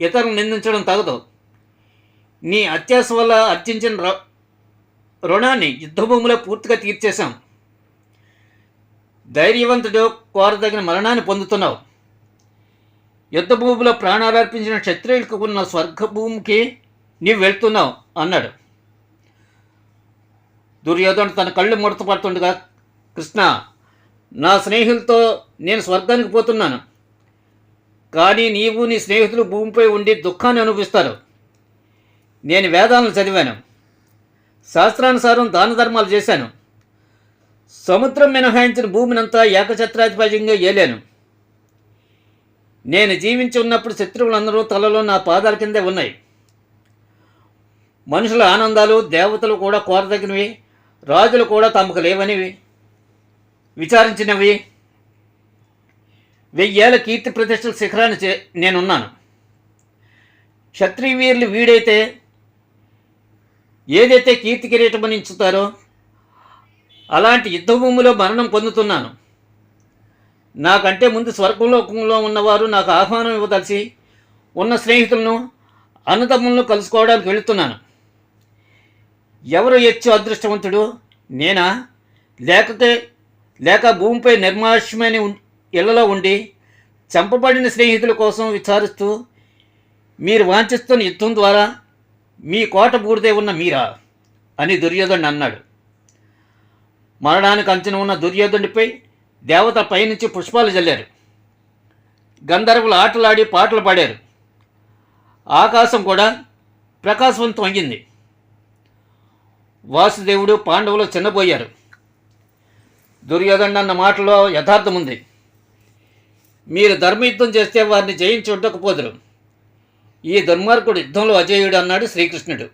ఇతరులను నిందించడం తగదు. నీ అత్యాస వల్ల అర్జించిన రుణాన్ని యుద్ధభూమిలో పూర్తిగా తీర్చేశాం. ధైర్యవంతుడు కోరదగిన మరణాన్ని పొందుతున్నావు. యుద్ధభూమిలో ప్రాణాలర్పించిన క్షత్రియులకు ఉన్న స్వర్గభూమికి నీవు వెళ్తున్నావు అన్నాడు. దుర్యోధనుడు తన కళ్ళు ముడతపడుతుండగా, కృష్ణ, నా స్నేహితులతో నేను స్వర్గానికి పోతున్నాను, కానీ నీవు నీ స్నేహితులు భూమిపై ఉండి దుఃఖాన్ని అనుభవిస్తారు. నేను వేదాలను చదివాను, శాస్త్రానుసారం దాన ధర్మాలు చేశాను, సముద్రం మినహాయించిన భూమినంతా ఏకఛత్రాధిపత్యంగా ఏలాను. నేను జీవించి ఉన్నప్పుడు శత్రువులందరూ తలలో నా పాదాల కిందే ఉన్నాయి. మనుషుల ఆనందాలు దేవతలు కూడా కోరదగినవి, రాజులు కూడా తమకు లేవని విచారించినవి. 1000 ఏళ్ల కీర్తి ప్రతిష్టల శిఖరాన్ని నేనున్నాను. క్షత్రియ వీరులు వీడైతే ఏదైతే కీర్తి కిరీటమని ఇచ్చుతారో అలాంటి యుద్ధభూమిలో మరణం పొందుతున్నాను. నాకంటే ముందు స్వర్గలోకంలో ఉన్నవారు నాకు ఆహ్వానం ఇవ్వదలిసి ఉన్న స్నేహితులను అన్నదమ్ములను కలుసుకోవడానికి వెళుతున్నాను. ఎవరు ఎచ్చు అదృష్టవంతుడు, నేనా లేక భూమిపై నిర్మానుష్యమైన ఇళ్లలో ఉండి చంపబడిన స్నేహితుల కోసం విచారిస్తూ మీరు వాంఛిస్తున్న యుద్ధం ద్వారా మీ కోట బూడిదే ఉన్న మీరా అని దుర్యోధనుడు అన్నాడు. మరణానికి అంచున ఉన్న దుర్యోధనుడిపై దేవత పైనుంచి పుష్పాలు జల్లారు. గంధర్వులు ఆటలాడి పాటలు పాడారు. ఆకాశం కూడా ప్రకాశవంతం అయ్యింది. వాసుదేవుడు పాండవులు చిన్నపోయారు. దుర్యోధనుడు అన్న మాటలో యథార్థం ఉంది. మీరు ధర్మయుద్ధం చేస్తే వారిని జయించి ఉండకపోదురు. ఈ దుర్మార్గుడు యుద్ధంలో అజేయుడు అన్నాడు శ్రీకృష్ణుడు.